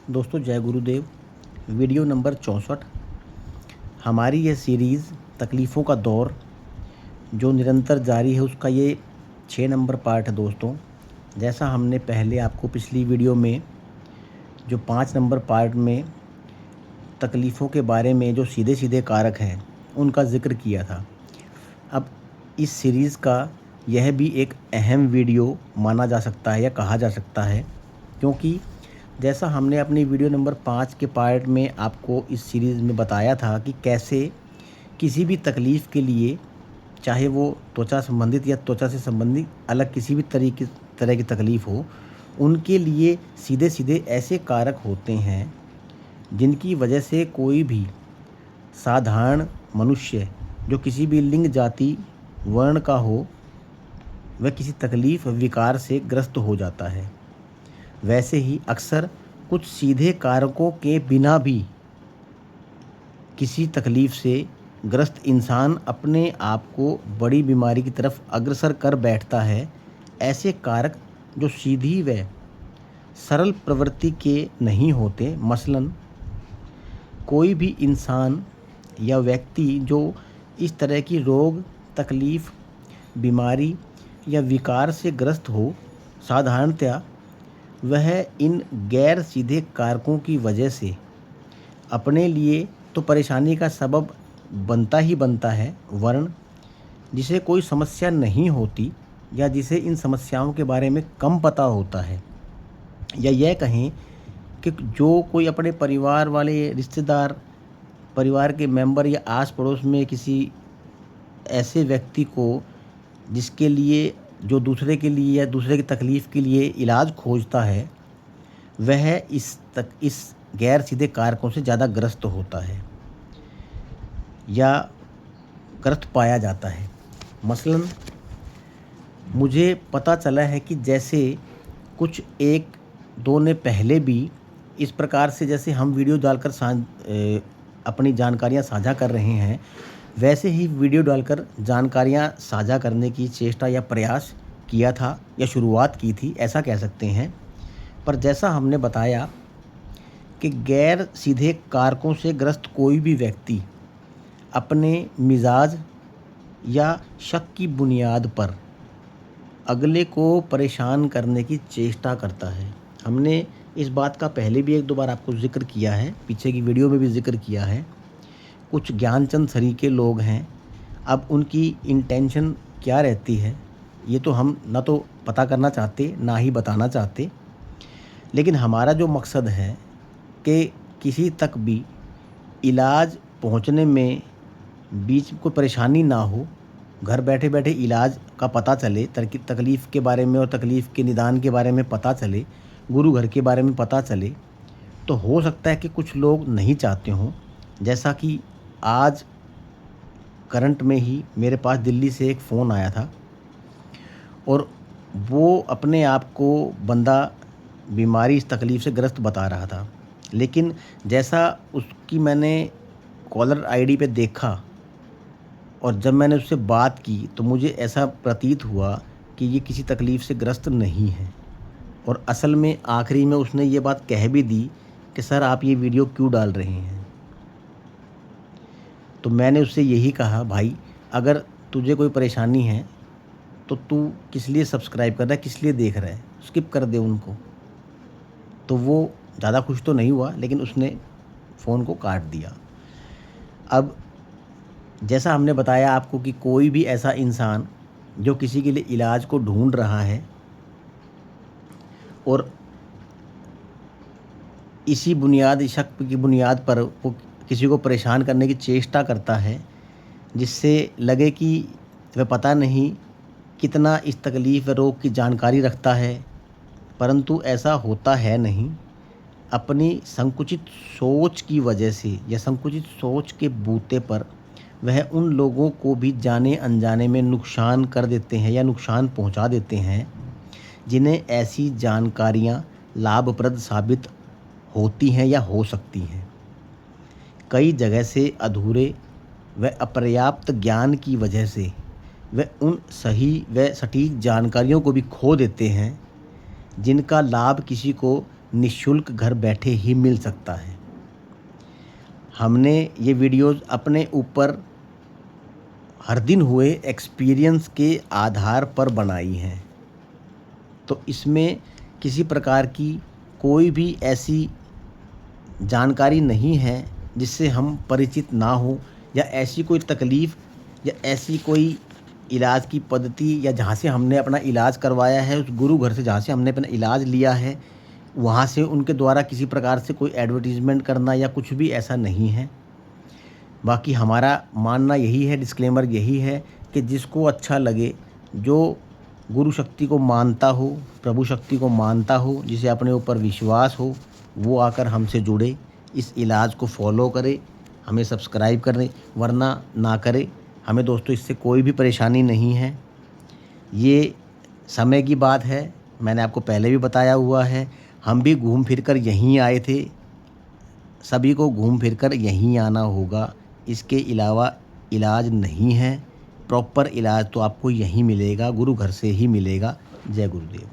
दोस्तों जय गुरुदेव। Video number 64। हमारी यह सीरीज़ तकलीफ़ों का दौर जो निरंतर जारी है उसका ये 6 नंबर पार्ट है दोस्तों। जैसा हमने पहले आपको पिछली वीडियो में जो 5 नंबर पार्ट में तकलीफ़ों के बारे में जो सीधे सीधे कारक हैं उनका ज़िक्र किया था। अब इस सीरीज़ का यह भी एक अहम वीडियो माना जा सकता है या कहा जा सकता है, क्योंकि जैसा हमने अपनी वीडियो नंबर 5 के पार्ट में आपको इस सीरीज़ में बताया था कि कैसे किसी भी तकलीफ़ के लिए, चाहे वो त्वचा संबंधित या त्वचा से संबंधित अलग किसी भी तरह की तकलीफ़ हो, उनके लिए सीधे सीधे ऐसे कारक होते हैं जिनकी वजह से कोई भी साधारण मनुष्य जो किसी भी लिंग जाति वर्ण का हो वह किसी तकलीफ़ विकार से ग्रस्त हो जाता है। वैसे ही अक्सर कुछ सीधे कारकों के बिना भी किसी तकलीफ़ से ग्रस्त इंसान अपने आप को बड़ी बीमारी की तरफ अग्रसर कर बैठता है। ऐसे कारक जो सीधी व सरल प्रवृत्ति के नहीं होते, मसलन कोई भी इंसान या व्यक्ति जो इस तरह की रोग, तकलीफ़, बीमारी या विकार से ग्रस्त हो, साधारणतया वह इन गैर सीधे कारकों की वजह से अपने लिए तो परेशानी का सबब बनता ही बनता है, वरन जिसे कोई समस्या नहीं होती या जिसे इन समस्याओं के बारे में कम पता होता है, या यह कहें कि जो कोई अपने परिवार वाले रिश्तेदार, परिवार के मेंबर या आस पड़ोस में किसी ऐसे व्यक्ति को जिसके लिए जो दूसरे के लिए या दूसरे की तकलीफ़ के लिए इलाज खोजता है, वह इस गैर सीधे कारकों से ज़्यादा ग्रस्त होता है या ग्रस्त पाया जाता है। मसलन मुझे पता चला है कि जैसे कुछ 1-2 ने पहले भी इस प्रकार से, जैसे हम वीडियो डालकर अपनी जानकारियाँ साझा कर रहे हैं, वैसे ही वीडियो डालकर जानकारियाँ साझा करने की चेष्टा या प्रयास किया था या शुरुआत की थी, ऐसा कह सकते हैं। पर जैसा हमने बताया कि गैर सीधे कारकों से ग्रस्त कोई भी व्यक्ति अपने मिजाज या शक की बुनियाद पर अगले को परेशान करने की चेष्टा करता है। हमने इस बात का पहले भी 1-2 बार आपको ज़िक्र किया है, पीछे की वीडियो में भी ज़िक्र किया है। कुछ ज्ञानचंद सरीके लोग हैं, अब उनकी इंटेंशन क्या रहती है ये तो हम ना तो पता करना चाहते ना ही बताना चाहते, लेकिन हमारा जो मकसद है कि किसी तक भी इलाज पहुंचने में बीच में कोई परेशानी ना हो, घर बैठे बैठे इलाज का पता चले, तकलीफ़ के बारे में और तकलीफ़ के निदान के बारे में पता चले, गुरु घर के बारे में पता चले। तो हो सकता है कि कुछ लोग नहीं चाहते हों, जैसा कि आज करंट में ही मेरे पास दिल्ली से एक फ़ोन आया था और वो अपने आप को बंदा बीमारी, इस तकलीफ़ से ग्रस्त बता रहा था, लेकिन जैसा उसकी मैंने कॉलर आईडी पे देखा और जब मैंने उससे बात की तो मुझे ऐसा प्रतीत हुआ कि ये किसी तकलीफ़ से ग्रस्त नहीं है। और असल में आखिरी में उसने ये बात कह भी दी कि सर आप ये वीडियो क्यों डाल रहे हैं। तो मैंने उससे यही कहा, भाई अगर तुझे कोई परेशानी है तो तू किस लिए सब्सक्राइब कर रहा है, किस लिए देख रहा है, स्किप कर दे उनको। तो वो ज़्यादा खुश तो नहीं हुआ, लेकिन उसने फ़ोन को काट दिया। अब जैसा हमने बताया आपको कि कोई भी ऐसा इंसान जो किसी के लिए इलाज को ढूंढ रहा है और इसी बुनियाद, शक की बुनियाद पर वो किसी को परेशान करने की चेष्टा करता है, जिससे लगे कि वह पता नहीं कितना इस तकलीफ़ व रोग की जानकारी रखता है, परंतु ऐसा होता है नहीं। अपनी संकुचित सोच की वजह से या संकुचित सोच के बूते पर वह उन लोगों को भी जाने अनजाने में नुकसान कर देते हैं या नुकसान पहुंचा देते हैं जिन्हें ऐसी जानकारियां लाभप्रद साबित होती हैं या हो सकती हैं। कई जगह से अधूरे व अपर्याप्त ज्ञान की वजह से वे उन सही व सटीक जानकारियों को भी खो देते हैं जिनका लाभ किसी को निःशुल्क घर बैठे ही मिल सकता है। हमने ये वीडियोज़ अपने ऊपर हर दिन हुए एक्सपीरियंस के आधार पर बनाई हैं, तो इसमें किसी प्रकार की कोई भी ऐसी जानकारी नहीं है जिससे हम परिचित ना हो, या ऐसी कोई तकलीफ़ या ऐसी कोई इलाज की पद्धति, या जहाँ से हमने अपना इलाज करवाया है, उस गुरु घर से जहाँ से हमने अपना इलाज लिया है, वहाँ से उनके द्वारा किसी प्रकार से कोई एडवर्टाइज़मेंट करना या कुछ भी ऐसा नहीं है। बाकी हमारा मानना यही है, डिस्क्लेमर यही है कि जिसको अच्छा लगे, जो गुरु शक्ति को मानता हो, प्रभु शक्ति को मानता हो, जिसे अपने ऊपर विश्वास हो, वो आकर हमसे जुड़े, इस इलाज को फॉलो करे, हमें सब्सक्राइब करें, वरना ना करे। हमें दोस्तों इससे कोई भी परेशानी नहीं है। ये समय की बात है, मैंने आपको पहले भी बताया हुआ है। हम भी घूम फिर कर यहीं आए थे, सभी को घूम फिर कर यहीं आना होगा। इसके अलावा इलाज नहीं है। प्रॉपर इलाज तो आपको यहीं मिलेगा, गुरु घर से ही मिलेगा। जय गुरुदेव।